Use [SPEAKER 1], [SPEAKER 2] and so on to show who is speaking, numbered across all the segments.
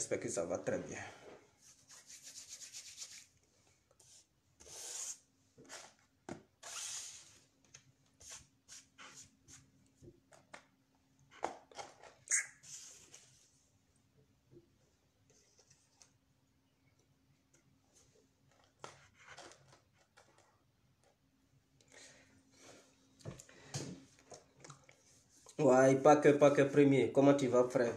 [SPEAKER 1] J'espère que ça va très bien. Ouais, pas que premier. Comment tu vas, frère?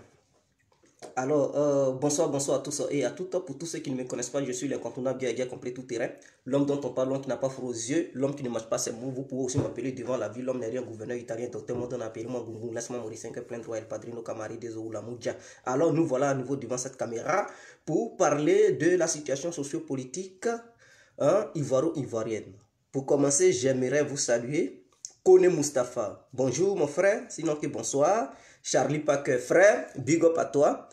[SPEAKER 1] Alors, bonsoir à tous et à toutes. Pour tous ceux qui ne me connaissent pas, je suis l'incontournable Biaga complet tout terrain. L'homme dont on parle, l'homme qui n'a pas froid aux yeux, l'homme qui ne mange pas ses mots. Vous pouvez aussi m'appeler devant la ville. L'homme n'est rien, gouverneur italien, docteur Mondon, appelez-moi Gungun, laisse-moi mourir 5 plein droit, El Padrino, Camari, des la Moudja. Alors, nous voilà à nouveau devant cette caméra pour parler de la situation sociopolitique ivoiro-ivoirienne. Pour commencer, j'aimerais vous saluer. Kone Mustapha, bonjour mon frère, sinon que bonsoir. Charlie Packer, frère, big up à toi.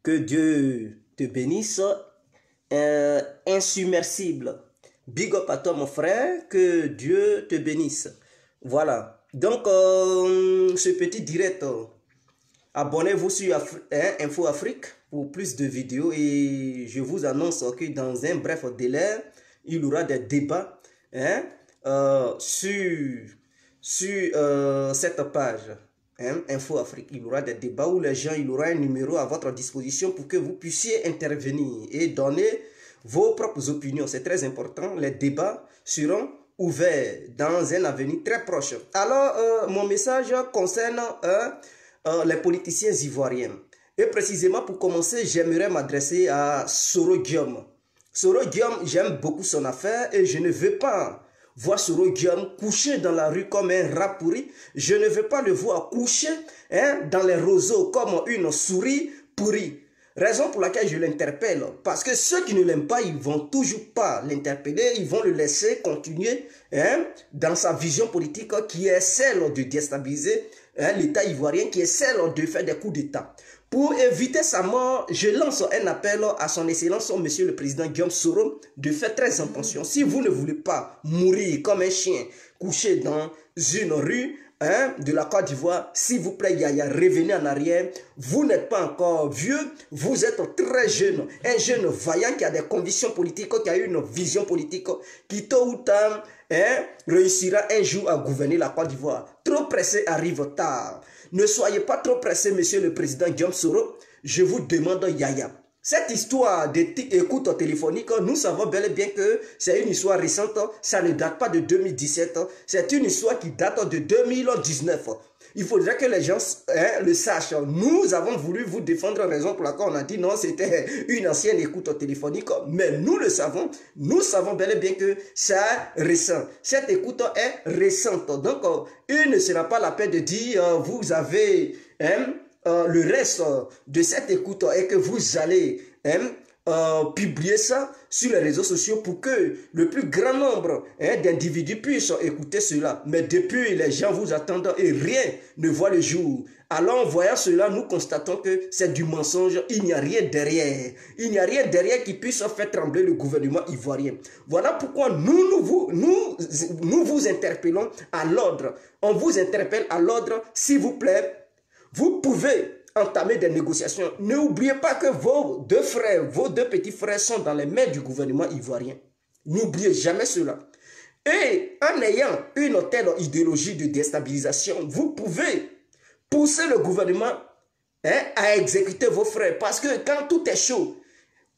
[SPEAKER 1] Que Dieu te bénisse. Insubmersible, big up à toi mon frère, que Dieu te bénisse. Voilà, donc ce petit direct, abonnez-vous sur Info Afrique pour plus de vidéos et je vous annonce que dans un bref délai, il y aura des débats sur cette page Info Afrique. Il y aura des débats où les gens, il y aura un numéro à votre disposition pour que vous puissiez intervenir et donner vos propres opinions. C'est très important. Les débats seront ouverts dans un avenir très proche. Alors, mon message concerne les politiciens ivoiriens. Et précisément pour commencer, j'aimerais m'adresser à Soro Guillaume. Soro Guillaume, j'aime beaucoup son affaire et je ne veux pas voir Soro Guillaume couché dans la rue comme un rat pourri. Je ne veux pas le voir couché dans les roseaux comme une souris pourrie. Raison pour laquelle je l'interpelle. Parce que ceux qui ne l'aiment pas, ils ne vont toujours pas l'interpeller. Ils vont le laisser continuer dans sa vision politique qui est celle de déstabiliser l'État ivoirien, qui est celle de faire des coups d'État. Pour éviter sa mort, je lance un appel à son excellence, monsieur le président Guillaume Soro, de faire très attention. Si vous ne voulez pas mourir comme un chien couché dans une rue de la Côte d'Ivoire, s'il vous plaît, Yaya, revenez en arrière. Vous n'êtes pas encore vieux, vous êtes très jeune. Un jeune vaillant qui a des convictions politiques, qui a une vision politique, qui tôt ou tard réussira un jour à gouverner la Côte d'Ivoire. Trop pressé arrive tard. Ne soyez pas trop pressé, monsieur le président Guillaume Soro. Je vous demande, Yaya. Cette histoire d'écoute téléphonique, nous savons bel et bien que c'est une histoire récente. Ça ne date pas de 2017. C'est une histoire qui date de 2019. Il faudrait que les gens le sachent. Nous avons voulu vous défendre, raison pour laquelle on a dit non, c'était une ancienne écoute téléphonique. Mais nous le savons. Nous savons bel et bien que c'est récent. Cette écoute est récente. Donc, il ne sera pas la peine de dire vous avez le reste de cette écoute et que vous allez publier ça sur les réseaux sociaux pour que le plus grand nombre d'individus puissent écouter cela. Mais depuis, les gens vous attendent et rien ne voit le jour. Alors, en voyant cela, nous constatons que c'est du mensonge. Il n'y a rien derrière. Il n'y a rien derrière qui puisse faire trembler le gouvernement ivoirien. Voilà pourquoi nous vous interpellons à l'ordre. On vous interpelle à l'ordre, s'il vous plaît. Vous pouvez entamer des négociations. N'oubliez pas que vos deux frères, vos deux petits frères sont dans les mains du gouvernement ivoirien. N'oubliez jamais cela. Et en ayant une telle idéologie de déstabilisation, vous pouvez pousser le gouvernement à exécuter vos frères. Parce que quand tout est chaud,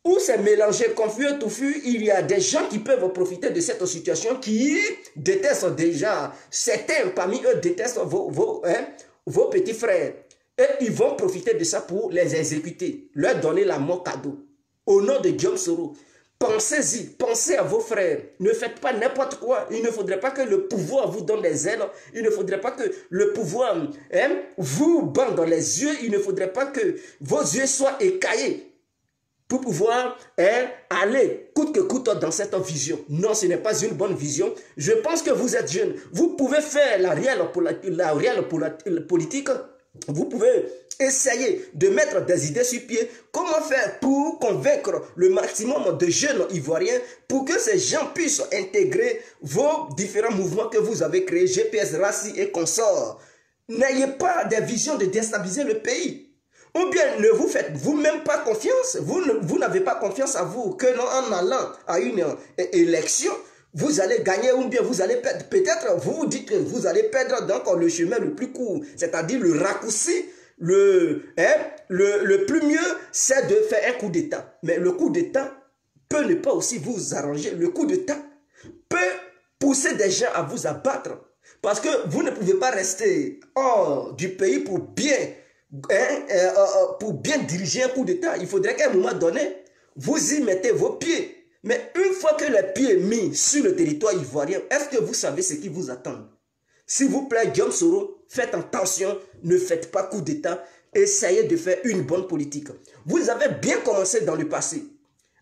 [SPEAKER 1] où c'est mélangé, confus et touffu, il y a des gens qui peuvent profiter de cette situation qui détestent déjà. Certains parmi eux détestent vos petits frères. Et ils vont profiter de ça pour les exécuter, leur donner la mort cadeau. Au nom de Guillaume Soro, pensez-y, pensez à vos frères. Ne faites pas n'importe quoi. Il ne faudrait pas que le pouvoir vous donne des ailes. Il ne faudrait pas que le pouvoir vous bande dans les yeux. Il ne faudrait pas que vos yeux soient écaillés pour pouvoir aller coûte que coûte dans cette vision. Non, ce n'est pas une bonne vision. Je pense que vous êtes jeune. Vous pouvez faire la réelle politique. Vous pouvez essayer de mettre des idées sur pied. Comment faire pour convaincre le maximum de jeunes Ivoiriens pour que ces gens puissent intégrer vos différents mouvements que vous avez créés, GPS, RACI et consorts. N'ayez pas des visions de déstabiliser le pays. Ou bien ne vous faites vous-même pas confiance, vous n'avez pas confiance à vous que non, en allant à une élection, vous allez gagner ou bien vous allez perdre. Peut-être vous vous dites que vous allez perdre donc le chemin le plus court, c'est-à-dire le raccourci, le plus mieux, c'est de faire un coup d'État. Mais le coup d'État peut ne pas aussi vous arranger. Le coup d'État peut pousser des gens à vous abattre. Parce que vous ne pouvez pas rester hors du pays pour bien diriger un coup d'État. Il faudrait qu'à un moment donné, vous y mettez vos pieds. Mais une fois que les pieds mis sur le territoire ivoirien, est-ce que vous savez ce qui vous attend? S'il vous plaît, Guillaume Soro, faites attention, ne faites pas coup d'État, essayez de faire une bonne politique. Vous avez bien commencé dans le passé,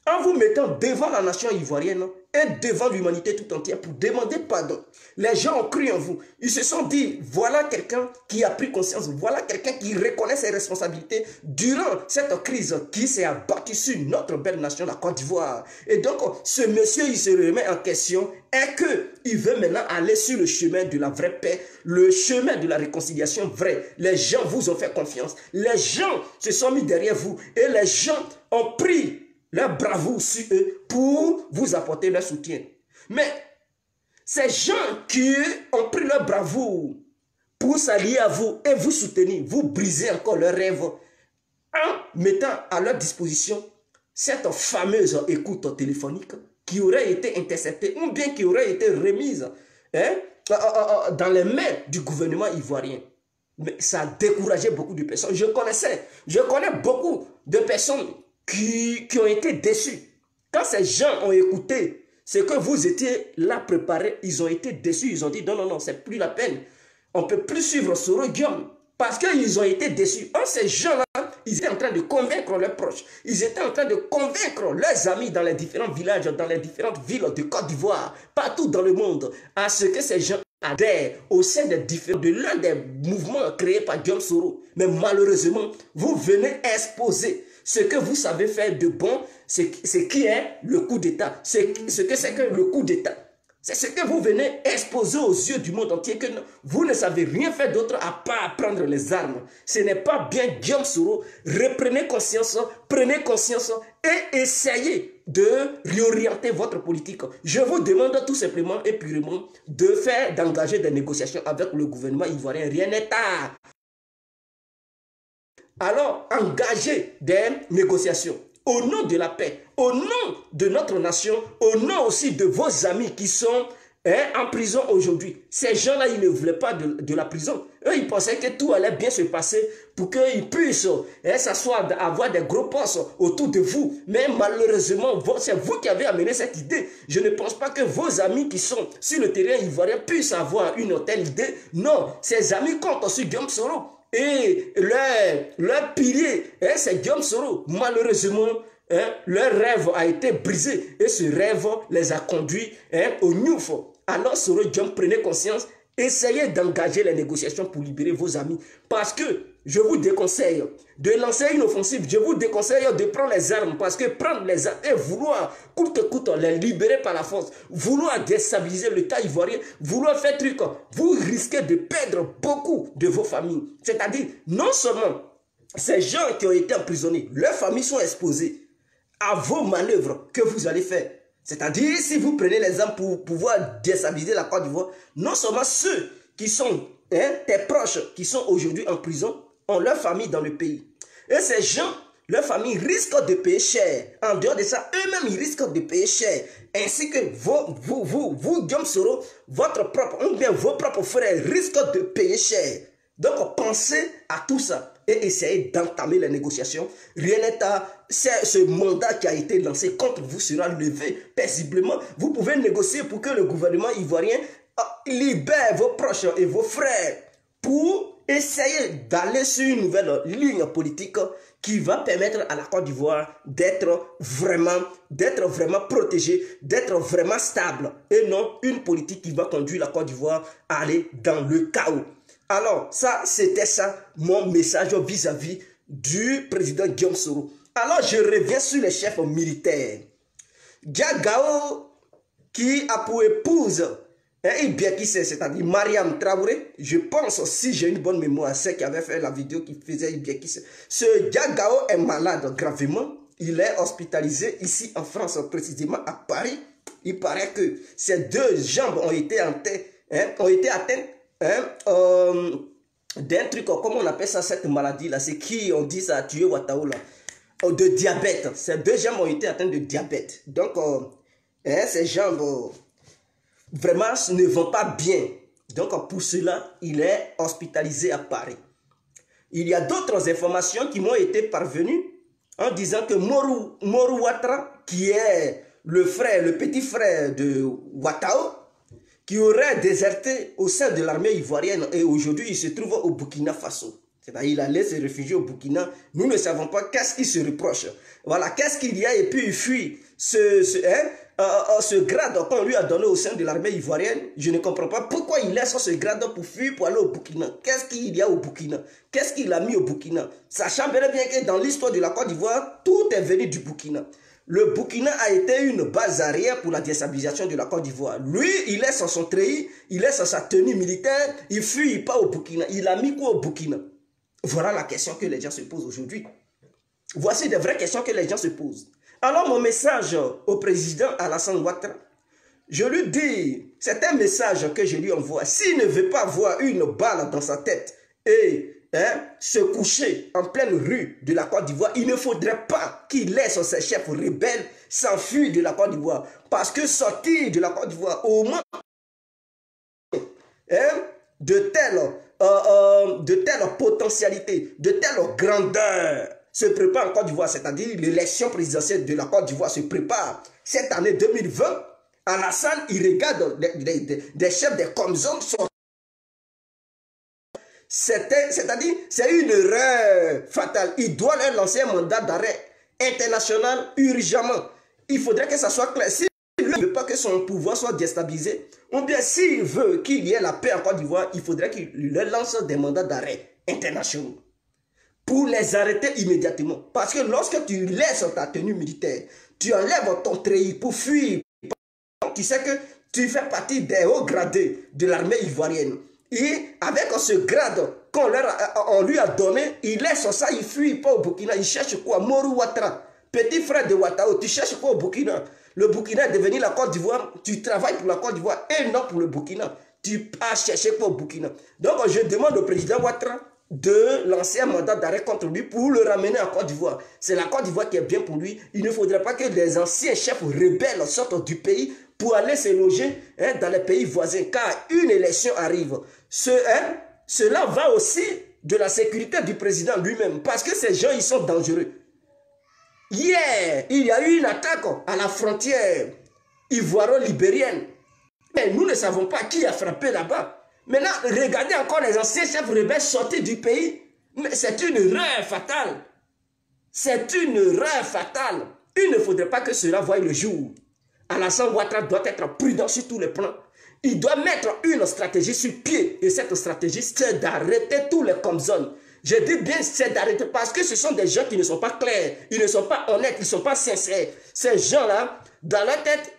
[SPEAKER 1] en vous mettant devant la nation ivoirienne et devant l'humanité tout entière pour demander pardon. Les gens ont cru en vous. Ils se sont dit, voilà quelqu'un qui a pris conscience, voilà quelqu'un qui reconnaît ses responsabilités durant cette crise qui s'est abattue sur notre belle nation, la Côte d'Ivoire. Et donc, ce monsieur, il se remet en question et qu'il veut maintenant aller sur le chemin de la vraie paix, le chemin de la réconciliation vraie. Les gens vous ont fait confiance. Les gens se sont mis derrière vous et les gens ont pris leur bravoure sur eux pour vous apporter leur soutien. Mais ces gens qui ont pris leur bravoure pour s'allier à vous et vous soutenir, vous brisez encore leurs rêves en mettant à leur disposition cette fameuse écoute téléphonique qui aurait été interceptée ou bien qui aurait été remise dans les mains du gouvernement ivoirien. Mais ça a découragé beaucoup de personnes. Je connais beaucoup de personnes qui ont été déçus. Quand ces gens ont écouté ce que vous étiez là préparé, ils ont été déçus. Ils ont dit non, non, non, c'est plus la peine. On ne peut plus suivre Soro Guillaume parce qu'ils ont été déçus. Ces gens-là, ils étaient en train de convaincre leurs proches. Ils étaient en train de convaincre leurs amis dans les différents villages, dans les différentes villes de Côte d'Ivoire, partout dans le monde, à ce que ces gens adhèrent au sein de l'un des mouvements créés par Guillaume Soro. Mais malheureusement, vous venez exposer ce que vous savez faire de bon, ce qui est le coup d'État. Ce que c'est que le coup d'État. C'est ce que vous venez exposer aux yeux du monde entier, que vous ne savez rien faire d'autre à part prendre les armes. Ce n'est pas bien, Guillaume Soro. Reprenez conscience, prenez conscience et essayez de réorienter votre politique. Je vous demande tout simplement et purement d'engager des négociations avec le gouvernement ivoirien. Rien n'est tard. Alors, engagez des négociations au nom de la paix, au nom de notre nation, au nom aussi de vos amis qui sont en prison aujourd'hui. Ces gens-là, ils ne voulaient pas de la prison. Eux, ils pensaient que tout allait bien se passer pour qu'ils puissent s'asseoir, avoir des gros postes autour de vous. Mais malheureusement, c'est vous qui avez amené cette idée. Je ne pense pas que vos amis qui sont sur le terrain ivoirien puissent avoir une telle idée. Non, ces amis comptent sur Guillaume Soro. Et leur pilier, c'est Guillaume Soro. Malheureusement, leur rêve a été brisé. Et ce rêve les a conduits au Newf. Alors Soro Guillaume, prenez conscience. Essayez d'engager les négociations pour libérer vos amis. Parce que je vous déconseille de lancer une offensive. Je vous déconseille de prendre les armes. Parce que prendre les armes et vouloir, coûte que coûte, les libérer par la force, vouloir déstabiliser l'État ivoirien, vouloir faire truc, vous risquez de perdre beaucoup de vos familles. C'est-à-dire, non seulement ces gens qui ont été emprisonnés, leurs familles sont exposées à vos manœuvres que vous allez faire. C'est-à-dire, si vous prenez les armes pour pouvoir déstabiliser la Côte d'Ivoire, non seulement ceux qui sont tes proches, qui sont aujourd'hui en prison, ont leur famille dans le pays. Et ces gens, leur famille risquent de payer cher. En dehors de ça, eux-mêmes, ils risquent de payer cher. Ainsi que vous, Guillaume Soro, votre propre, ou bien vos propres frères risquent de payer cher. Donc, pensez à tout ça et essayez d'entamer les négociations. Rien n'est à... Ce mandat qui a été lancé contre vous sera levé paisiblement. Vous pouvez négocier pour que le gouvernement ivoirien libère vos proches et vos frères pour essayer d'aller sur une nouvelle ligne politique qui va permettre à la Côte d'Ivoire d'être vraiment protégée, d'être vraiment stable et non une politique qui va conduire la Côte d'Ivoire à aller dans le chaos. Alors, ça, c'était ça, mon message vis-à-vis du président Guillaume Soro. Alors, je reviens sur les chefs militaires. Diagao, qui a pour épouse Et bien qui c'est, c'est-à-dire Mariam Traoré, je pense, si j'ai une bonne mémoire, c'est qui avait fait la vidéo qui faisait bien qui c'est. Ce Gagao est malade gravement. Il est hospitalisé ici en France, précisément à Paris. Il paraît que ses deux jambes ont été atteintes d'un truc, comment on appelle ça, cette maladie-là. C'est qui, on dit ça a tué Ouattara là. De diabète. Ces deux jambes ont été atteintes de diabète. Donc, ces jambes vraiment ne vont pas bien. Donc, pour cela, il est hospitalisé à Paris. Il y a d'autres informations qui m'ont été parvenues en disant que Morou Ouattara, qui est le petit frère de Ouattara, qui aurait déserté au sein de l'armée ivoirienne et aujourd'hui il se trouve au Burkina Faso. C'est-à-dire il allait se réfugier au Burkina. Nous ne savons pas qu'est-ce qu'il se reproche. Voilà, qu'est-ce qu'il y a et puis il fuit ce grade qu'on lui a donné au sein de l'armée ivoirienne. Je ne comprends pas pourquoi il laisse ce grade pour fuir pour aller au Burkina. Qu'est-ce qu'il y a au Burkina? Qu'est-ce qu'il a mis au Burkina? Sachant bien que dans l'histoire de la Côte d'Ivoire, tout est venu du Burkina. Le Burkina a été une base arrière pour la déstabilisation de la Côte d'Ivoire. Lui, il laisse son treillis, il laisse sa tenue militaire, il fuit, il part au Burkina. Il a mis quoi au Burkina? Voilà la question que les gens se posent aujourd'hui. Voici des vraies questions que les gens se posent. Alors mon message au président Alassane Ouattara, je lui dis, c'est un message que je lui envoie. S'il ne veut pas avoir une balle dans sa tête et se coucher en pleine rue de la Côte d'Ivoire, il ne faudrait pas qu'il laisse ses chefs rebelles s'enfuir de la Côte d'Ivoire. Parce que sortir de la Côte d'Ivoire au moins de telle potentialité, de telle grandeur se prépare en Côte d'Ivoire, c'est-à-dire l'élection présidentielle de la Côte d'Ivoire se prépare cette année 2020. Alassane, il regarde des chefs des Comzone sont. C'est-à-dire, c'est une erreur fatale. Il doit leur lancer un mandat d'arrêt international urgemment. Il faudrait que ça soit clair. S'il ne veut pas que son pouvoir soit déstabilisé, ou bien s'il veut qu'il y ait la paix en Côte d'Ivoire, il faudrait qu'il leur lance des mandats d'arrêt internationaux pour les arrêter immédiatement. Parce que lorsque tu laisses ta tenue militaire, tu enlèves ton treillis pour fuir, tu sais que tu fais partie des hauts gradés de l'armée ivoirienne. Et avec ce grade qu'on lui a donné, il laisse ça, il fuit pas au Burkina. Il cherche quoi? Morou Ouattara, petit frère de Ouattara, tu cherches quoi au Burkina? Le Burkina est devenu la Côte d'Ivoire, tu travailles pour la Côte d'Ivoire et non pour le Burkina. Tu pars chercher quoi au Burkina? Donc je demande au président Ouattara de lancer un mandat d'arrêt contre lui pour le ramener en Côte d'Ivoire. C'est la Côte d'Ivoire qui est bien pour lui. Il ne faudrait pas que les anciens chefs rebelles sortent du pays pour aller se loger dans les pays voisins, car une élection arrive. Cela va aussi de la sécurité du président lui-même, parce que ces gens, ils sont dangereux. Hier, il y a eu une attaque à la frontière ivoiro-libérienne. Mais nous ne savons pas qui a frappé là-bas. Maintenant, regardez encore les anciens chefs rebelles sortis du pays. Mais c'est une erreur fatale. C'est une erreur fatale. Il ne faudrait pas que cela voie le jour. Alassane Ouattara doit être prudent sur tous les plans. Il doit mettre une stratégie sur pied. Et cette stratégie, c'est d'arrêter tous les Comzone. Je dis bien c'est d'arrêter parce que ce sont des gens qui ne sont pas clairs. Ils ne sont pas honnêtes, ils ne sont pas sincères. Ces gens-là, dans leur tête,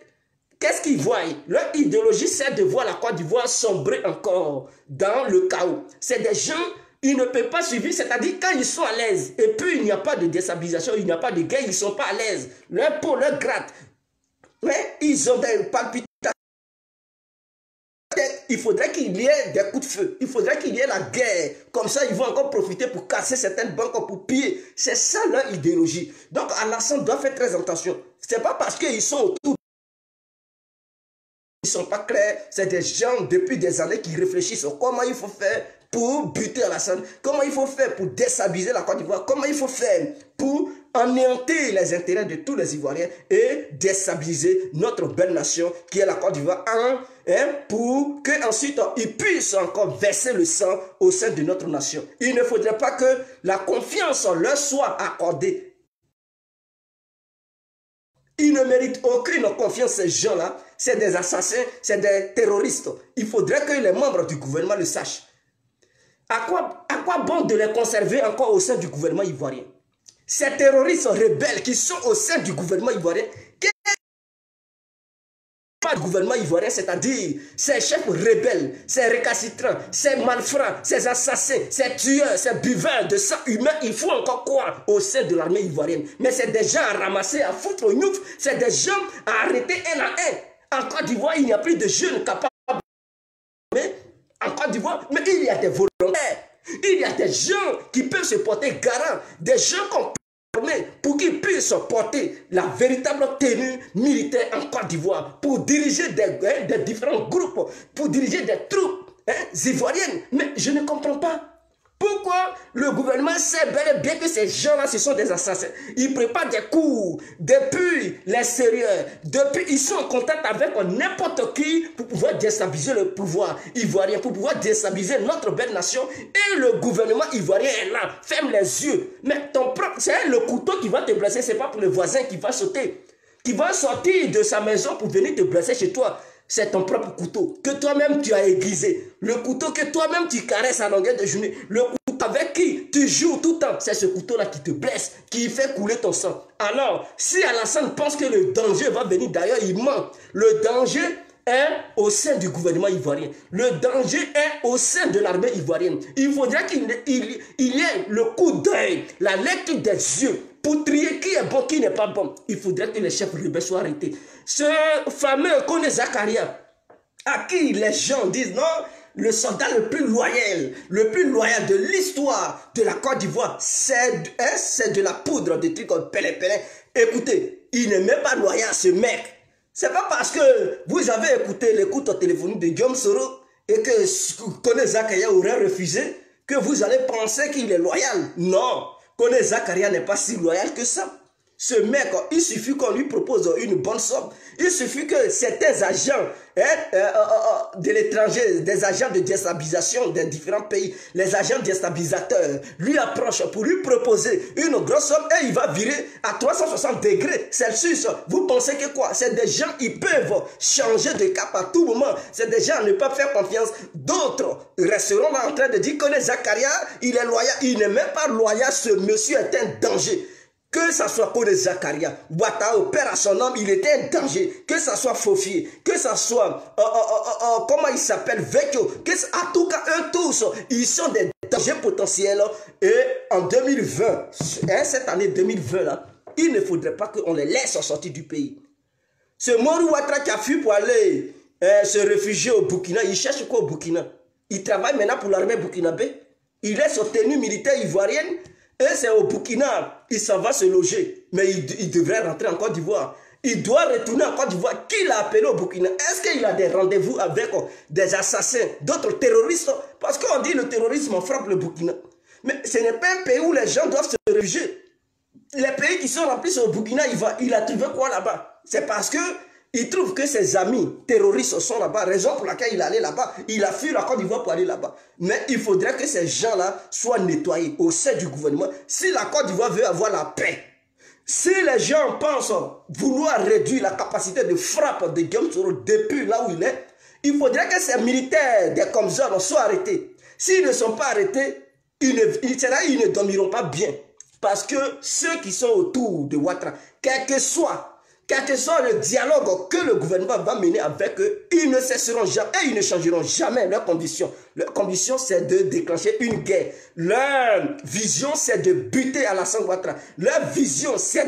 [SPEAKER 1] qu'est-ce qu'ils voient? Leur idéologie, c'est de voir la Côte d'Ivoire sombrer encore dans le chaos. C'est des gens, ils ne peuvent pas suivre, c'est-à-dire quand ils sont à l'aise, et puis il n'y a pas de déstabilisation, il n'y a pas de guerre, ils ne sont pas à l'aise. Leur peau, leur gratte. Mais ils ont des palpitations. Il faudrait qu'il y ait des coups de feu. Il faudrait qu'il y ait la guerre. Comme ça, ils vont encore profiter pour casser certaines banques, pour piller. C'est ça leur idéologie. Donc, Alassane doit faire très attention. Ce n'est pas parce qu'ils sont autour. Ils ne sont pas clairs. C'est des gens depuis des années qui réfléchissent comment il faut faire pour buter Alassane. Comment il faut faire pour déstabiliser la Côte d'Ivoire. Comment il faut faire pour anéantir les intérêts de tous les Ivoiriens et déstabiliser notre belle nation qui est la Côte d'Ivoire pour qu'ensuite ils puissent encore verser le sang au sein de notre nation. Il ne faudrait pas que la confiance leur soit accordée. Ils ne méritent aucune confiance, ces gens-là. C'est des assassins, c'est des terroristes. Il faudrait que les membres du gouvernement le sachent. À quoi bon de les conserver encore au sein du gouvernement ivoirien? Ces terroristes rebelles qui sont au sein du gouvernement ivoirien, pas du gouvernement ivoirien, c'est-à-dire ces chefs rebelles, ces récalcitrants, ces malfrats, ces assassins, ces tueurs, ces buveurs de sang humain, il faut encore quoi au sein de l'armée ivoirienne? Mais c'est des gens à ramasser, à foutre au nouf, c'est des gens à arrêter un à un. En Côte d'Ivoire, il n'y a plus de jeunes capables. En Côte d'Ivoire, mais il y a des volontaires, il y a des gens qui peuvent se porter garant, des gens qu'on pour qu'ils puissent porter la véritable tenue militaire en Côte d'Ivoire, pour diriger des différents groupes, pour diriger des troupes ivoiriennes. Mais je ne comprends pas. Pourquoi le gouvernement sait bel et bien que ces gens-là, ce sont des assassins? Ils préparent des coups depuis l'extérieur, depuis ils sont en contact avec n'importe qui pour pouvoir déstabiliser le pouvoir ivoirien, pour pouvoir déstabiliser notre belle nation. Et le gouvernement ivoirien est là, ferme les yeux. Mais ton propre, c'est le couteau qui va te blesser, c'est pas pour le voisin qui va sauter, qui va sortir de sa maison pour venir te blesser chez toi. C'est ton propre couteau que toi-même tu as aiguisé. Le couteau que toi-même tu caresses à longueur de journée. Le couteau avec qui tu joues tout le temps. C'est ce couteau-là qui te blesse, qui fait couler ton sang. Alors, si Alassane pense que le danger va venir d'ailleurs, il ment. Le danger est au sein du gouvernement ivoirien. Le danger est au sein de l'armée ivoirienne. Il faudrait qu'il y ait le coup d'œil, la lecture des yeux, pour trier qui est bon, qui n'est pas bon. Il faudrait que les chefs rebelles soient arrêtés. Ce fameux Kone Zakaria, à qui les gens disent non, le soldat le plus loyal de l'histoire de la Côte d'Ivoire, c'est de la poudre de trucs comme Pelé. Écoutez, il n'est même pas loyal ce mec. C'est pas parce que vous avez écouté l'écoute téléphonique de Guillaume Soro et que Kone Zakaria aurait refusé que vous allez penser qu'il est loyal. Non, Kone Zakaria n'est pas si loyal que ça. Ce mec, il suffit qu'on lui propose une bonne somme. Il suffit que certains agents de l'étranger, des agents de déstabilisation des différents pays, les agents déstabilisateurs, lui approchent pour lui proposer une grosse somme et il va virer à 360 degrés Celsius. Vous pensez que quoi? C'est des gens, ils peuvent changer de cap à tout moment. C'est des gens à ne pas faire confiance. D'autres resteront là en train de dire que les Zakaria, il est loyal. Il n'est même pas loyal. Ce monsieur est un danger. Que ça soit Kone Zakaria, Ouattara, père à son homme, il était un danger. Que ça soit Fofi, que ça soit, comment il s'appelle, Vecchio, à tout cas, eux tous, ils sont des dangers potentiels. Et en 2020, cette année 2020, là, il ne faudrait pas qu'on les laisse sortir du pays. Ce Mori Ouattara qui a fui pour aller se réfugier au Burkina, il cherche quoi au Burkina? Il travaille maintenant pour l'armée burkinabé. Il est sur tenue militaire ivoirienne. Et c'est au Burkina, il s'en va se loger. Mais il devrait rentrer en Côte d'Ivoire. Il doit retourner en Côte d'Ivoire. Qui l'a appelé au Burkina? Est-ce qu'il a des rendez-vous avec des assassins, d'autres terroristes? Parce qu'on dit le terrorisme frappe le Burkina. Mais ce n'est pas un pays où les gens doivent se réfugier. Les pays qui sont remplis au Burkina, il a trouvé quoi là-bas? C'est parce que il trouve que ses amis terroristes sont là-bas, raison pour laquelle il allait là-bas. Il a fui la Côte d'Ivoire pour aller là-bas. Mais il faudrait que ces gens-là soient nettoyés au sein du gouvernement. Si la Côte d'Ivoire veut avoir la paix, si les gens pensent vouloir réduire la capacité de frappe de Guillaume Soro depuis là où il est, il faudrait que ces militaires des Comzor soient arrêtés. S'ils ne sont pas arrêtés, ils ne dormiront pas bien. Parce que ceux qui sont autour de Ouattara, quel que soit le dialogue que le gouvernement va mener avec eux, ils ne cesseront jamais et ils ne changeront jamais leurs conditions. Leur condition, c'est de déclencher une guerre. Leur vision, c'est de buter Alassane Ouattara. Leur vision, c'est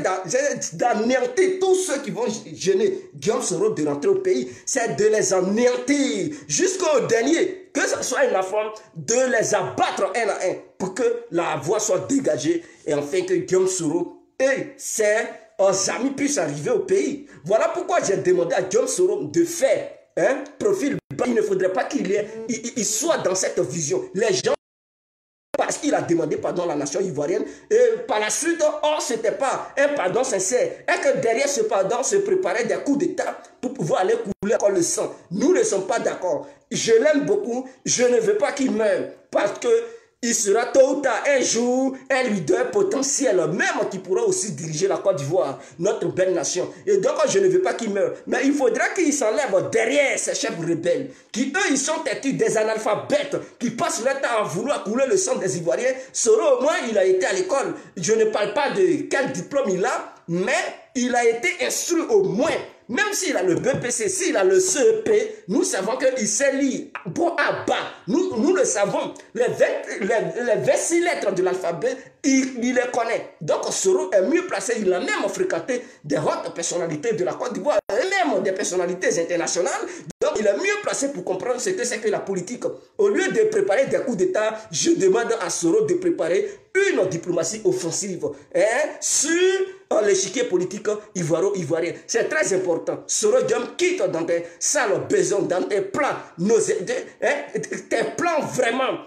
[SPEAKER 1] d'anéantir tous ceux qui vont gêner Guillaume Soro de rentrer au pays. C'est de les anéantir jusqu'au dernier, que ce soit un affront, de les abattre un à un pour que la voie soit dégagée et enfin que Guillaume Soro et ses amis puissent arriver au pays. Voilà pourquoi j'ai demandé à Guillaume Soro de faire un profil. Il ne faudrait pas qu'il soit dans cette vision. Les gens, parce qu'il a demandé pardon à la nation ivoirienne, et par la suite, ce n'était pas un pardon sincère. Et que derrière ce pardon se préparaient des coups d'État pour pouvoir aller couler encore le sang. Nous ne sommes pas d'accord. Je l'aime beaucoup. Je ne veux pas qu'il meure. Parce que il sera tôt ou tard un jour un leader potentiel, même qui pourra aussi diriger la Côte d'Ivoire, notre belle nation. Et donc je ne veux pas qu'il meure. Mais il faudra qu'il s'enlève derrière ces chefs rebelles, qui eux ils sont têtus, des analphabètes, qui passent leur temps à vouloir couler le sang des Ivoiriens. Soro au moins il a été à l'école. Je ne parle pas de quel diplôme il a, mais il a été instruit au moins Même s'il a le BPC, s'il a le CEP, nous savons qu'il sait lire bon à bas. Nous le savons. Les 26 lettres de l'alphabet, il les connaît. Donc Soro est mieux placé. Il a même fréquenté des hautes personnalités de la Côte d'Ivoire, et même des personnalités internationales. Donc il est mieux placé pour comprendre ce que c'est que la politique. Au lieu de préparer des coups d'État, je demande à Soro de préparer une diplomatie offensive sur l'échiquier politique ivoiro-ivoirien. C'est très important. Soro Diom quitte dans tes sales besoins, dans tes plans, tes plans vraiment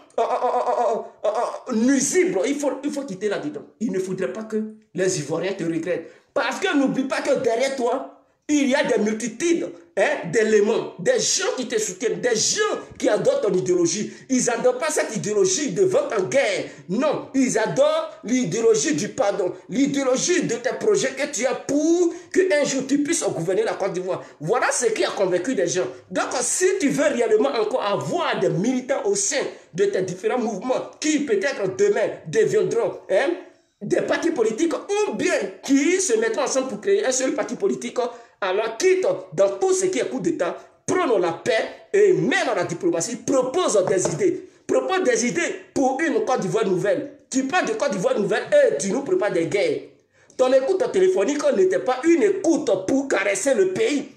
[SPEAKER 1] nuisibles. Il faut quitter là-dedans. Il ne faudrait pas que les Ivoiriens te regrettent. Parce que n'oublie pas que derrière toi, il y a des multitudes d'éléments, des gens qui te soutiennent, des gens qui adorent ton idéologie. Ils n'adorent pas cette idéologie de vente en guerre. Non, ils adorent l'idéologie du pardon, l'idéologie de tes projets que tu as pour qu'un jour tu puisses gouverner la Côte d'Ivoire. Voilà ce qui a convaincu des gens. Donc, si tu veux réellement encore avoir des militants au sein de tes différents mouvements qui peut-être demain deviendront des partis politiques ou bien qui se mettront ensemble pour créer un seul parti politique, alors quitte dans tout ce qui est coup d'État, prenons la paix et mène dans la diplomatie, propose des idées. Propose des idées pour une Côte d'Ivoire nouvelle. Tu parles de Côte d'Ivoire nouvelle et tu nous prépares des guerres. Ton écoute téléphonique n'était pas une écoute pour caresser le pays.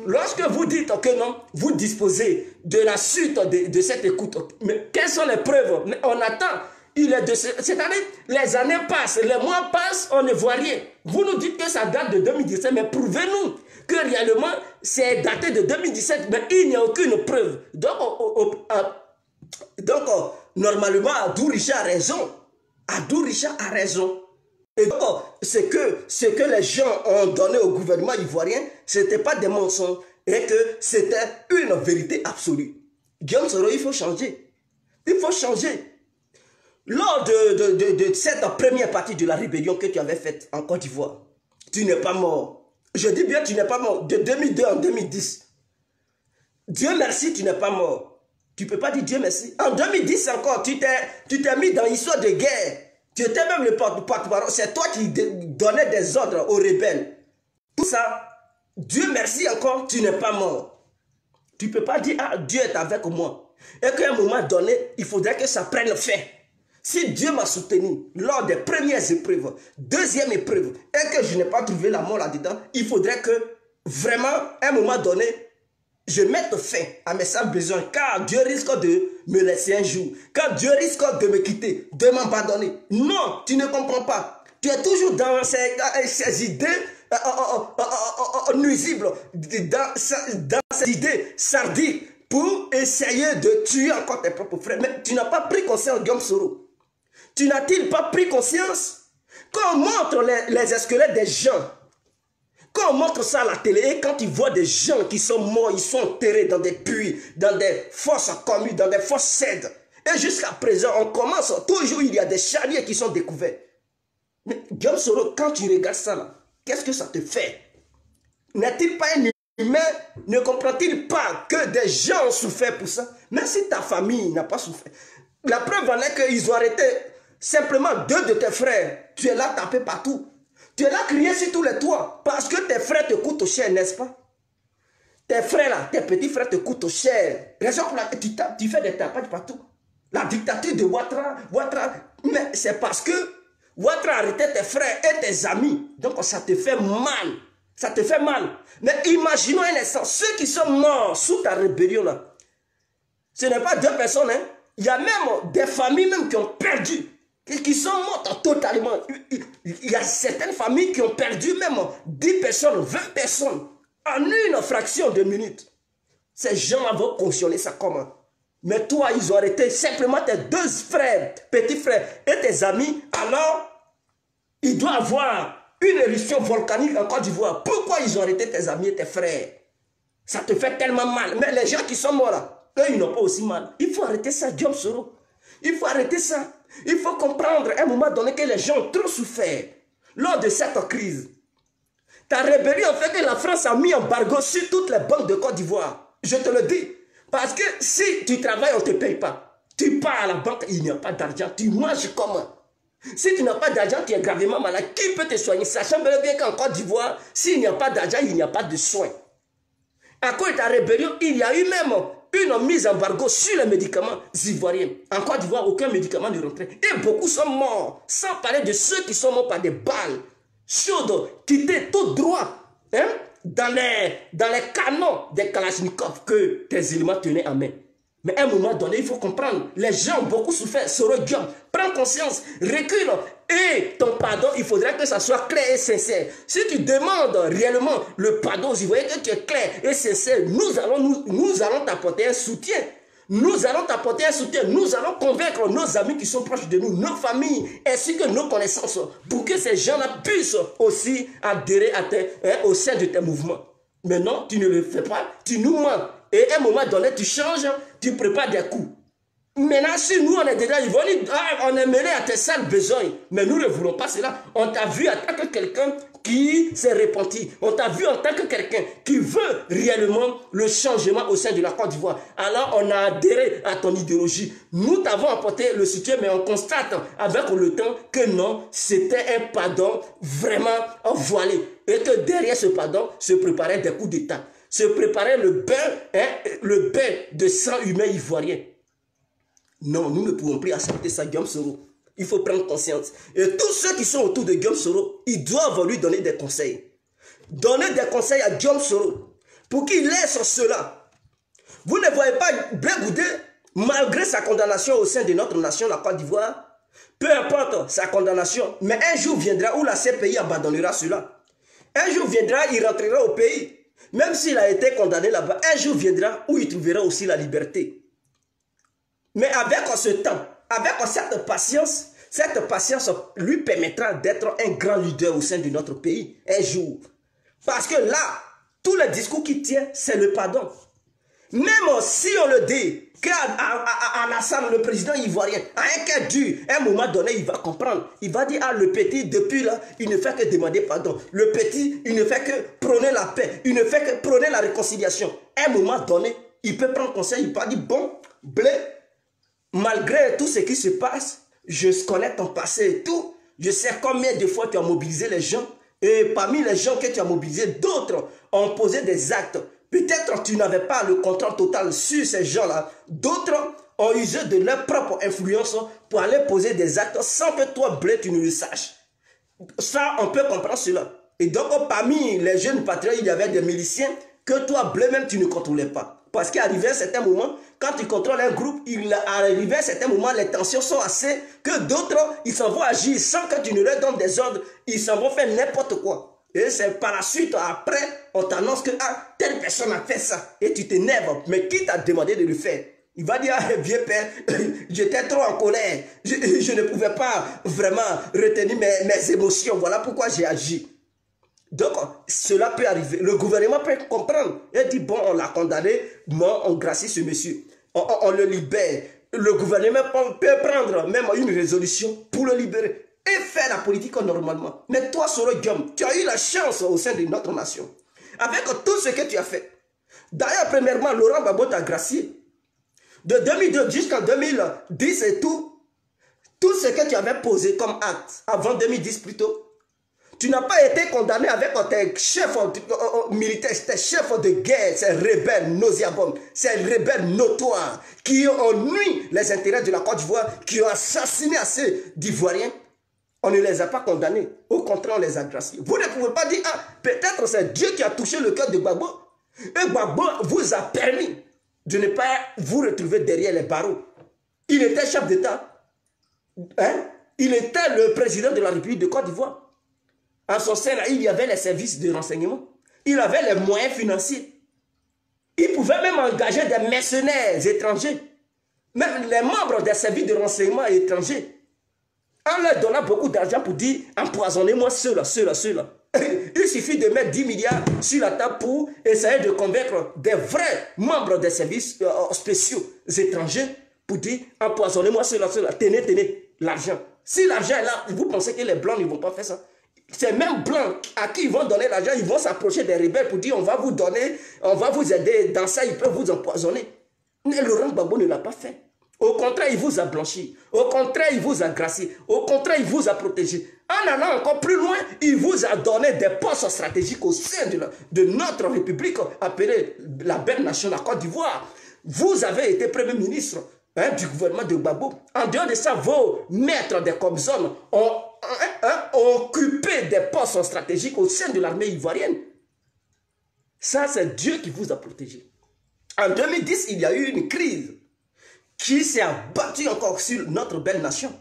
[SPEAKER 1] Lorsque vous dites que non, vous disposez de la suite de cette écoute. Mais quelles sont les preuves? On attend. C'est-à-dire, les années passent, les mois passent, on ne voit rien. Vous nous dites que ça date de 2017, mais prouvez-nous que réellement c'est daté de 2017, mais il n'y a aucune preuve. Donc, normalement, Abdou Richard a raison. Abdou Richard a raison. Et donc, ce que les gens ont donné au gouvernement ivoirien, ce n'était pas des mensonges, et que c'était une vérité absolue. Guillaume Soro, il faut changer. Il faut changer. Lors de cette première partie de la rébellion que tu avais faite en Côte d'Ivoire, tu n'es pas mort. Je dis bien tu n'es pas mort. De 2002 en 2010. Dieu merci, tu n'es pas mort. Tu ne peux pas dire Dieu merci. En 2010 encore, tu t'es mis dans l'histoire de guerre. Tu étais même le porte-parole. C'est toi qui donnais des ordres aux rebelles. Tout ça, Dieu merci encore, tu n'es pas mort. Tu ne peux pas dire, ah, Dieu est avec moi. Et qu'à un moment donné, il faudrait que ça prenne fin. Si Dieu m'a soutenu lors des premières épreuves, deuxième épreuve, et que je n'ai pas trouvé la mort là-dedans, il faudrait que vraiment, à un moment donné, je mette fin à mes sales besoins, car Dieu risque de me laisser un jour, car Dieu risque de me quitter, de m'abandonner. Non, tu ne comprends pas. Tu es toujours dans ces idées nuisibles, dans ces idées sardiques, pour essayer de tuer encore tes propres frères. Mais tu n'as pas pris conscience, Guillaume Soro. Tu n'as-t-il pas pris conscience? Quand on montre les squelettes des gens, quand on montre ça à la télé, et quand tu vois des gens qui sont morts, ils sont enterrés dans des puits, dans des fosses communes, dans des fosses cèdres, et jusqu'à présent, on commence, toujours il y a des charniers qui sont découverts. Mais Guillaume Soro, quand tu regardes ça là, qu'est-ce que ça te fait? N'est-il pas un humain? Ne comprend-il pas que des gens ont souffert pour ça? Même si ta famille n'a pas souffert. La preuve en est qu'ils ont arrêté simplement 2 de tes frères. Tu es là tapé partout. Tu es là crié sur tous les toits. Parce que tes frères te coûtent cher, n'est-ce pas? Tes frères là, tes petits frères te coûtent cher. Raison pour laquelle tu fais des tapades partout. La dictature de Ouattara, mais c'est parce que Ouattara a arrêté tes frères et tes amis. Donc ça te fait mal. Ça te fait mal. Mais imaginons un instant, ceux qui sont morts sous ta rébellion là, ce n'est pas 2 personnes, hein. Il y a même des familles même qui ont perdu, qui sont mortes totalement. Il y a certaines familles qui ont perdu même 10 personnes, 20 personnes en une fraction de minutes. Ces gens-là vont cautionner ça comment? Mais toi, ils ont arrêté simplement tes 2 frères, petits frères et tes amis. Alors, il doit avoir une éruption volcanique en Côte d'Ivoire. Pourquoi ils ont arrêté tes amis et tes frères? Ça te fait tellement mal. Mais les gens qui sont morts là, eux, ils n'ont pas aussi mal. Il faut arrêter ça, Guillaume Soro. Il faut arrêter ça. Il faut comprendre à un moment donné que les gens ont trop souffert lors de cette crise. Ta rébellion fait que la France a mis embargo sur toutes les banques de Côte d'Ivoire. Je te le dis. Parce que si tu travailles, on ne te paye pas. Tu pars à la banque, il n'y a pas d'argent. Tu manges comment? Si tu n'as pas d'argent, tu es gravement malade. Qui peut te soigner? Sachant bien qu'en Côte d'Ivoire, s'il n'y a pas d'argent, il n'y a pas de soins. À cause de ta rébellion, il y a eu même une mise en embargo sur les médicaments ivoiriens. En Côte d'Ivoire, aucun médicament ne rentrait. Et beaucoup sont morts. Sans parler de ceux qui sont morts par des balles chaudes, qui étaient tout droit dans les canons des Kalachnikov que tes éléments tenaient en main. Mais à un moment donné, il faut comprendre, les gens ont beaucoup souffert, se regardent, prends conscience, recule, et ton pardon, il faudrait que ça soit clair et sincère. Si tu demandes réellement le pardon, vous voyez que tu es clair et sincère, nous allons t'apporter un soutien. Nous allons t'apporter un soutien, nous allons convaincre nos amis qui sont proches de nous, nos familles, ainsi que nos connaissances, pour que ces gens-là puissent aussi adhérer au sein de tes mouvements. Mais non, tu ne le fais pas, tu nous mens. Et à un moment donné, tu changes, tu prépares des coups. Maintenant, si nous, on est déjà, ils vont dire, ah, on est mêlé à tes sales besoins. Mais nous ne voulons pas cela. On t'a vu en tant que quelqu'un qui s'est repenti. On t'a vu en tant que quelqu'un qui veut réellement le changement au sein de la Côte d'Ivoire. Alors, on a adhéré à ton idéologie. Nous t'avons apporté le soutien, mais on constate avec le temps que non, c'était un pardon vraiment voilé. Et que derrière ce pardon se préparaient des coups d'État. Se préparait le bain de sang humain ivoirien. Non, nous ne pouvons plus accepter ça, Guillaume Soro. Il faut prendre conscience. Et tous ceux qui sont autour de Guillaume Soro, ils doivent lui donner des conseils. Donner des conseils à Guillaume Soro pour qu'il laisse cela. Vous ne voyez pas Blé Goudé, malgré sa condamnation au sein de notre nation, la Côte d'Ivoire, peu importe sa condamnation, mais un jour viendra où la CPI abandonnera cela. Un jour viendra, il rentrera au pays. Même s'il a été condamné là-bas, un jour viendra où il trouvera aussi la liberté. Mais avec ce temps, avec cette patience lui permettra d'être un grand leader au sein de notre pays, un jour. Parce que là, tous les discours qu'il tient, c'est le pardon. Même si on le dit, qu'Alassane, le président ivoirien, à un cas dur, à un moment donné, il va comprendre. Il va dire, ah, le petit, depuis là, il ne fait que demander pardon. Le petit, il ne fait que prôner la paix. Il ne fait que prôner la réconciliation. À un moment donné, il peut prendre conseil, il peut dire, bon, Blé, malgré tout ce qui se passe, je connais ton passé et tout. Je sais combien de fois tu as mobilisé les gens. Et parmi les gens que tu as mobilisés, d'autres ont posé des actes. Peut-être tu n'avais pas le contrôle total sur ces gens-là. D'autres ont usé de leur propre influence pour aller poser des actes sans que toi, Blé, tu ne le saches. Ça, on peut comprendre cela. Et donc, parmi les jeunes patriotes, il y avait des miliciens que toi, Blé, même tu ne contrôlais pas. Parce qu'arrivé à un certain moment, quand tu contrôles un groupe, arrivé à un certain moment, les tensions sont assez que d'autres, ils s'en vont agir sans que tu ne leur donnes des ordres. Ils s'en vont faire n'importe quoi. Et c'est par la suite, après, on t'annonce que ah, telle personne a fait ça. Et tu t'énerves. Mais qui t'a demandé de le faire? Il va dire, ah, vieux père, j'étais trop en colère. Je ne pouvais pas vraiment retenir mes émotions. Voilà pourquoi j'ai agi. Donc, cela peut arriver. Le gouvernement peut comprendre. Il dit, bon, on l'a condamné, bon, on gracie ce monsieur. On le libère. Le gouvernement peut prendre même une résolution pour le libérer et faire la politique normalement. Mais toi, Soro Guillaume, tu as eu la chance au sein de notre nation. Avec tout ce que tu as fait. D'ailleurs, premièrement, Laurent Gbagbo t'a gracié. De 2002 jusqu'en 2010 et tout ce que tu avais posé comme acte, avant 2010 plutôt, tu n'as pas été condamné avec tes chefs militaires, tes chefs de guerre, ces rebelles nauséabonds, ces rebelles notoires qui ont nui les intérêts de la Côte d'Ivoire, qui ont assassiné assez d'Ivoiriens. On ne les a pas condamnés. Au contraire, on les a graciés. Vous ne pouvez pas dire, ah, peut-être c'est Dieu qui a touché le cœur de Gbagbo. Et Gbagbo vous a permis de ne pas vous retrouver derrière les barreaux. Il était chef d'État. Hein? Il était le président de la République de Côte d'Ivoire. En son sein, il y avait les services de renseignement. Il avait les moyens financiers. Il pouvait même engager des mercenaires étrangers. Même les membres des services de renseignement étrangers. En leur donnant beaucoup d'argent pour dire empoisonnez-moi ceux-là. Il suffit de mettre 10 milliards sur la table pour essayer de convaincre des vrais membres des services spéciaux étrangers pour dire empoisonnez-moi ceux-là. Tenez l'argent. Si l'argent est là, vous pensez que les blancs ne vont pas faire ça? Ces mêmes blancs à qui ils vont donner l'argent, ils vont s'approcher des rebelles pour dire on va vous donner, on va vous aider. Dans ça, ils peuvent vous empoisonner. Mais Laurent Gbagbo ne l'a pas fait. Au contraire, il vous a blanchi. Au contraire, il vous a gracié. Au contraire, il vous a protégé. En allant encore plus loin, il vous a donné des postes stratégiques au sein de notre République, appelée la belle nation, la Côte d'Ivoire. Vous avez été Premier ministre du gouvernement de Gbagbo. En dehors de ça, vos maîtres des Comzones ont occupé des postes stratégiques au sein de l'armée ivoirienne. Ça, c'est Dieu qui vous a protégé. En 2010, il y a eu une crise qui s'est abattue encore sur notre belle nation,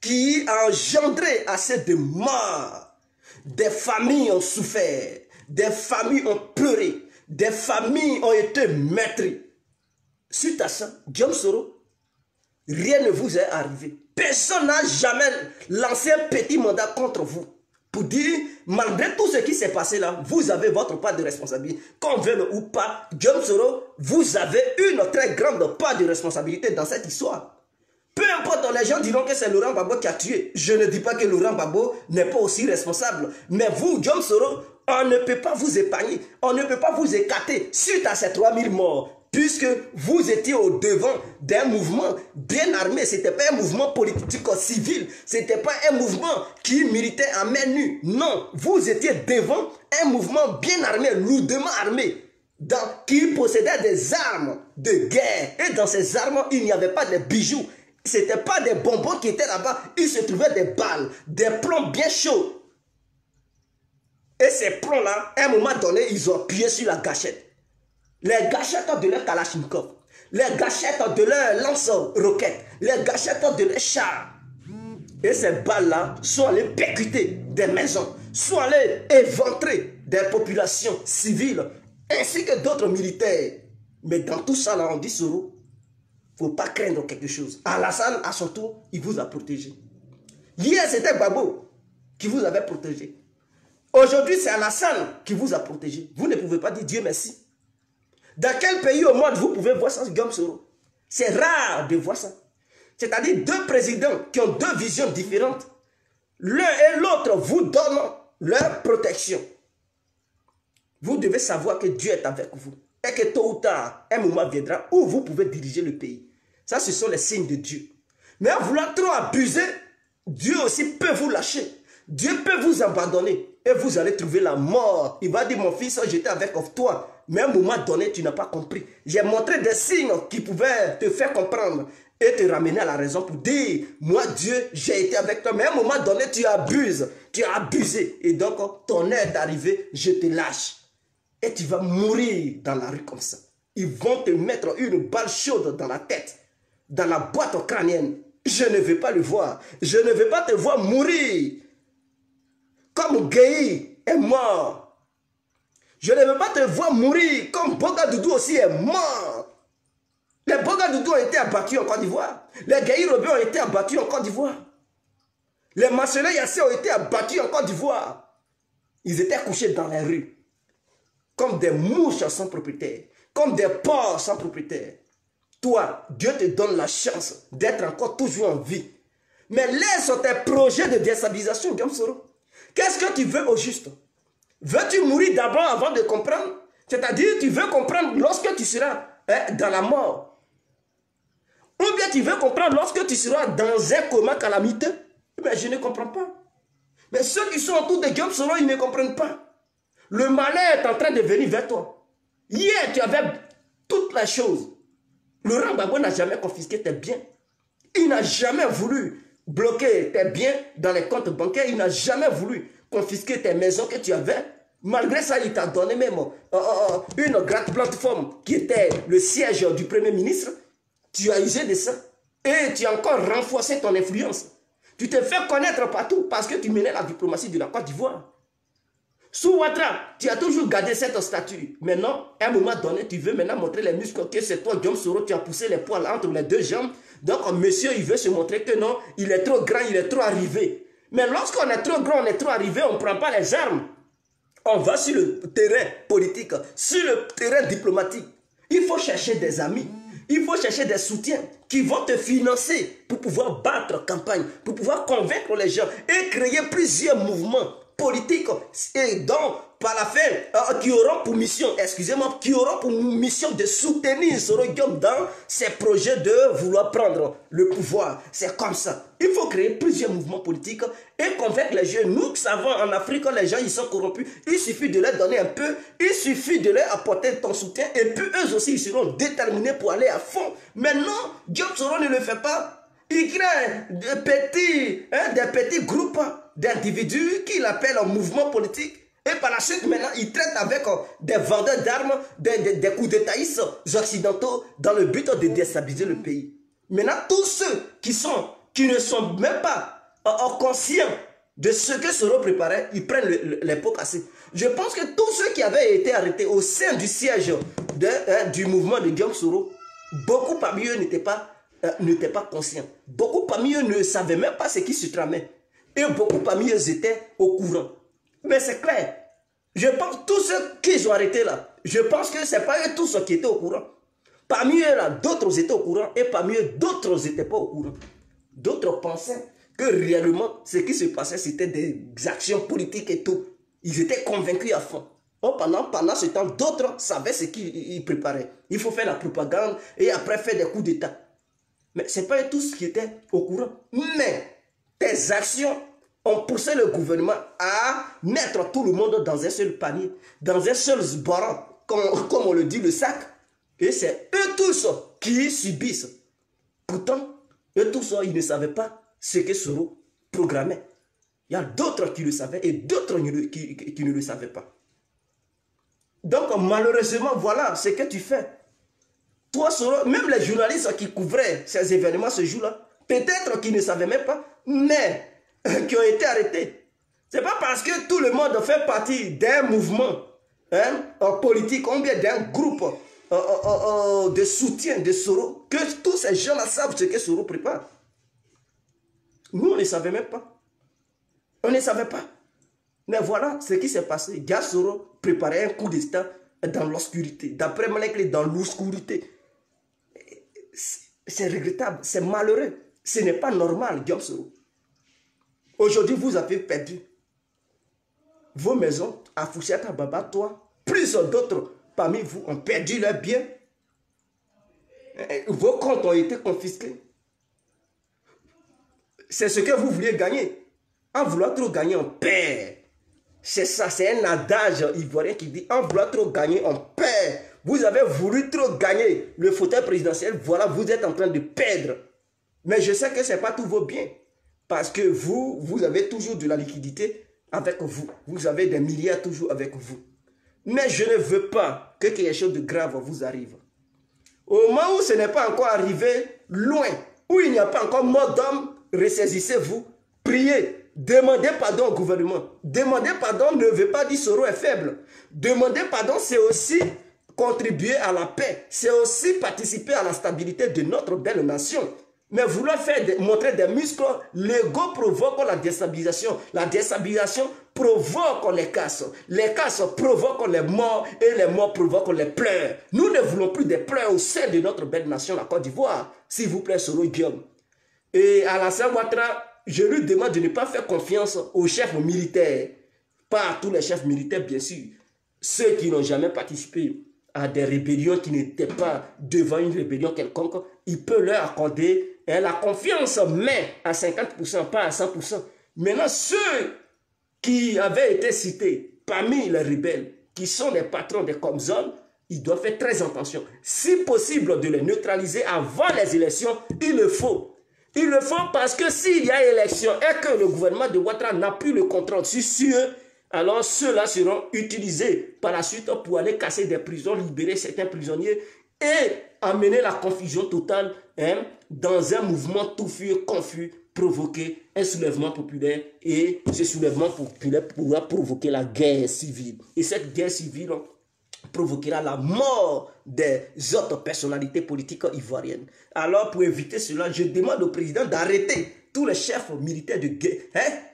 [SPEAKER 1] qui a engendré assez de morts. Des familles ont souffert, des familles ont pleuré, des familles ont été meurtries. Suite à ça, Guillaume Soro, rien ne vous est arrivé. Personne n'a jamais lancé un petit mandat contre vous. Pour dire, malgré tout ce qui s'est passé là, vous avez votre part de responsabilité. Qu'on veuille ou pas, Guillaume Soro, vous avez une très grande part de responsabilité dans cette histoire. Peu importe, les gens diront que c'est Laurent Gbagbo qui a tué. Je ne dis pas que Laurent Gbagbo n'est pas aussi responsable. Mais vous, Guillaume Soro, on ne peut pas vous épargner. On ne peut pas vous écarter suite à ces 3000 morts. Puisque vous étiez au devant d'un mouvement bien armé. Ce n'était pas un mouvement politique civil. Ce n'était pas un mouvement qui militait à main nue. Non, vous étiez devant un mouvement bien armé, lourdement armé, qui possédait des armes de guerre. Et dans ces armes, il n'y avait pas de bijoux. Ce n'était pas des bonbons qui étaient là-bas. Il se trouvait des balles, des plombs bien chauds. Et ces plombs-là, à un moment donné, ils ont appuyé sur la gâchette. Les gâchettes de leur Kalachnikov, les gâchettes de leur lance-roquettes, les gâchettes de leur chars. Et ces balles-là sont allées percuter des maisons, sont allées éventrer des populations civiles, ainsi que d'autres militaires. Mais dans tout ça, là, on dit Soro, il ne faut pas craindre quelque chose. Alassane, à son tour, il vous a protégé. Hier, c'était Gbagbo qui vous avait protégé. Aujourd'hui, c'est Alassane qui vous a protégé. Vous ne pouvez pas dire Dieu merci. Dans quel pays au monde vous pouvez voir ça, Guillaume Soro? C'est rare de voir ça. C'est-à-dire deux présidents qui ont deux visions différentes. L'un et l'autre vous donnent leur protection. Vous devez savoir que Dieu est avec vous. Et que tôt ou tard, un moment viendra où vous pouvez diriger le pays. Ça, ce sont les signes de Dieu. Mais en voulant trop abuser, Dieu aussi peut vous lâcher. Dieu peut vous abandonner. Et vous allez trouver la mort. Il va dire, mon fils, j'étais avec toi. Mais à un moment donné, tu n'as pas compris. J'ai montré des signes qui pouvaient te faire comprendre et te ramener à la raison pour dire, moi Dieu, j'ai été avec toi. Mais à un moment donné, tu abuses, tu as abusé. Et donc, ton heure est arrivée, je te lâche. Et tu vas mourir dans la rue comme ça. Ils vont te mettre une balle chaude dans la tête, dans la boîte crânienne. Je ne veux pas le voir. Je ne veux pas te voir mourir. Comme Gueye est mort. Je ne veux pas te voir mourir comme Boga Doudou aussi est mort. Les Boga Doudou ont été abattus en Côte d'Ivoire. Les Gueye Robin ont été abattus en Côte d'Ivoire. Les Marcelin Yassé ont été abattus en Côte d'Ivoire. Ils étaient couchés dans les rues. Comme des mouches sans propriétaire. Comme des porcs sans propriétaire. Toi, Dieu te donne la chance d'être encore toujours en vie. Mais laisse tes projets de déstabilisation, Guillaume Soro. Qu'est-ce que tu veux au juste? Veux-tu mourir d'abord avant de comprendre? C'est-à-dire, tu veux comprendre lorsque tu seras dans la mort. Ou bien tu veux comprendre lorsque tu seras dans un coma calamiteux. Mais je ne comprends pas. Mais ceux qui sont autour de Guillaume Soro, ils ne comprennent pas. Le malheur est en train de venir vers toi. Hier, tu avais toutes les choses. Laurent Gbagbo n'a jamais confisqué tes biens. Il n'a jamais voulu bloquer tes biens dans les comptes bancaires. Il n'a jamais voulu confisquer tes maisons que tu avais. Malgré ça, il t'a donné même une grande plateforme qui était le siège du Premier ministre. Tu as usé de ça. Et tu as encore renforcé ton influence. Tu te fais connaître partout parce que tu menais la diplomatie de la Côte d'Ivoire. Sous Ouattara, tu as toujours gardé cette statue. Maintenant, à un moment donné, tu veux maintenant montrer les muscles que c'est toi, Guillaume Soro, tu as poussé les poils entre les deux jambes. Donc, monsieur, il veut se montrer que non, il est trop grand, il est trop arrivé. Mais lorsqu'on est trop grand, on est trop arrivé, on ne prend pas les armes. On va sur le terrain politique, sur le terrain diplomatique. Il faut chercher des amis. Il faut chercher des soutiens qui vont te financer pour pouvoir battre campagne, pour pouvoir convaincre les gens et créer plusieurs mouvements politiques et dont par la fin, qui auront pour mission, excusez-moi, qui auront pour mission de soutenir Soro Diop dans ses projets de vouloir prendre le pouvoir. C'est comme ça. Il faut créer plusieurs mouvements politiques et convaincre les jeunes. Nous savons en Afrique, les gens ils sont corrompus. Il suffit de leur donner un peu, il suffit de leur apporter ton soutien et puis eux aussi ils seront déterminés pour aller à fond. Mais non, Diop Soro ne le fait pas. Il crée des petits groupes d'individus qu'il appelle un mouvement politique. Et par la suite, maintenant, il traite avec des vendeurs d'armes, des coups d'étaïstes occidentaux dans le but de déstabiliser le pays. Maintenant, tous ceux qui ne sont même pas conscients de ce que Soro préparait, ils prennent les pots cassés. Je pense que tous ceux qui avaient été arrêtés au sein du siège du mouvement de Diop Soro, beaucoup parmi eux n'étaient pas conscients. Beaucoup parmi eux ne savaient même pas ce qui se tramait. Et beaucoup parmi eux étaient au courant. Mais c'est clair. Je pense tous ceux qu'ils ont arrêtés là, je pense que ce n'est pas eux tous qui étaient au courant. Parmi eux là, d'autres étaient au courant et parmi eux, d'autres n'étaient pas au courant. D'autres pensaient que réellement, ce qui se passait, c'était des actions politiques et tout. Ils étaient convaincus à fond. Oh, pendant ce temps, d'autres savaient ce qu'ils préparaient. Il faut faire la propagande et après faire des coups d'État. Mais ce n'est pas eux tous qui étaient au courant. Mais tes actions ont poussé le gouvernement à mettre tout le monde dans un seul panier, dans un seul baran, comme on le dit, le sac. Et c'est eux tous qui subissent. Pourtant, eux tous, ils ne savaient pas ce que Soro programmait. Il y a d'autres qui le savaient et d'autres qui ne le savaient pas. Donc, malheureusement, voilà ce que tu fais. Toi, Soro, même les journalistes qui couvraient ces événements ce jour-là, peut-être qu'ils ne savaient même pas, mais qui ont été arrêtés. Ce n'est pas parce que tout le monde fait partie d'un mouvement politique ou bien d'un groupe de soutien de Soro que tous ces gens-là savent ce que Soro prépare. Nous, on ne savait même pas. On ne savait pas. Mais voilà ce qui s'est passé. Dia Soro préparait un coup d'État dans l'obscurité. D'après Malek, dans l'obscurité. C'est regrettable, c'est malheureux. Ce n'est pas normal, Diop Soro. Aujourd'hui, vous avez perdu vos maisons à Fouchette, à Baba, toi. Plus d'autres parmi vous ont perdu leurs biens. Vos comptes ont été confisqués. C'est ce que vous vouliez gagner. En vouloir trop gagner, on perd. C'est ça, c'est un adage ivoirien qui dit en vouloir trop gagner, on perd. Vous avez voulu trop gagner le fauteuil présidentiel, voilà, vous êtes en train de perdre. Mais je sais que ce n'est pas tous vos biens. Parce que vous avez toujours de la liquidité avec vous. Vous avez des milliards toujours avec vous. Mais je ne veux pas que quelque chose de grave vous arrive. Au moment où ce n'est pas encore arrivé loin, où il n'y a pas encore mort d'homme, ressaisissez-vous, priez, demandez pardon au gouvernement. Demander pardon ne veut pas dire Soro est faible. Demander pardon, c'est aussi contribuer à la paix. C'est aussi participer à la stabilité de notre belle nation. Mais vouloir montrer des muscles, l'ego provoque la déstabilisation. La déstabilisation provoque les casses. Les casses provoquent les morts et les morts provoquent les pleurs. Nous ne voulons plus des pleurs au sein de notre belle nation, la Côte d'Ivoire. S'il vous plaît, Soro Diop. Et Alassane Ouattara, je lui demande de ne pas faire confiance aux chefs militaires. Pas à tous les chefs militaires, bien sûr. Ceux qui n'ont jamais participé à des rébellions qui n'étaient pas devant une rébellion quelconque, il peut leur accorder la confiance, mais à 50%, pas à 100%. Maintenant, ceux qui avaient été cités parmi les rebelles, qui sont les patrons des Comzones, ils doivent faire très attention. Si possible de les neutraliser avant les élections, il le faut. Il le faut parce que s'il y a élection et que le gouvernement de Ouattara n'a plus le contrôle sur eux, alors ceux-là seront utilisés par la suite pour aller casser des prisons, libérer certains prisonniers et amener la confusion totale dans un mouvement touffu, confus, provoquer un soulèvement populaire. Et ce soulèvement populaire pourra provoquer la guerre civile. Et cette guerre civile provoquera la mort des autres personnalités politiques ivoiriennes. Alors pour éviter cela, je demande au président d'arrêter tous les chefs militaires de guerre,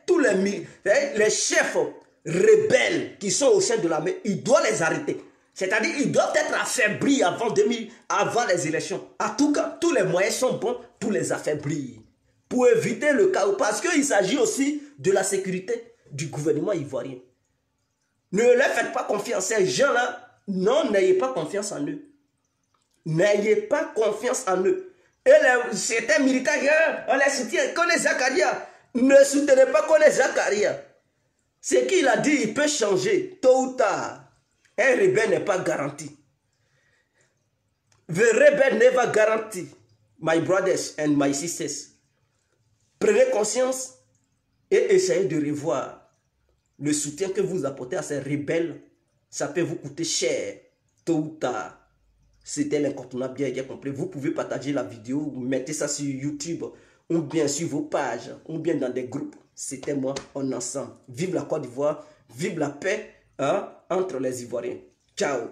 [SPEAKER 1] tous les chefs rebelles qui sont au sein de l'armée, il doit les arrêter. C'est-à-dire ils doivent être affaiblis avant les élections. En tout cas, tous les moyens sont bons pour les affaiblir. Pour éviter le chaos. Parce qu'il s'agit aussi de la sécurité du gouvernement ivoirien. Ne leur faites pas confiance. Ces gens-là, non, n'ayez pas confiance en eux. N'ayez pas confiance en eux. Et certains militants, on les soutient. Connaît Zakaria. Ne soutenez pas Connaît Zakaria. Ce qu'il a dit, il peut changer tôt ou tard. Un rebelle n'est pas garanti. The rebel never guarantee. My brothers and my sisters. Prenez conscience et essayez de revoir le soutien que vous apportez à ces rebelles. Ça peut vous coûter cher tôt ou tard. C'était l'incontournable, bien compris. Vous pouvez partager la vidéo, mettez ça sur YouTube, ou bien sur vos pages, ou bien dans des groupes. C'était moi, on est ensemble. Vive la Côte d'Ivoire, vive la paix entre les Ivoiriens. Ciao.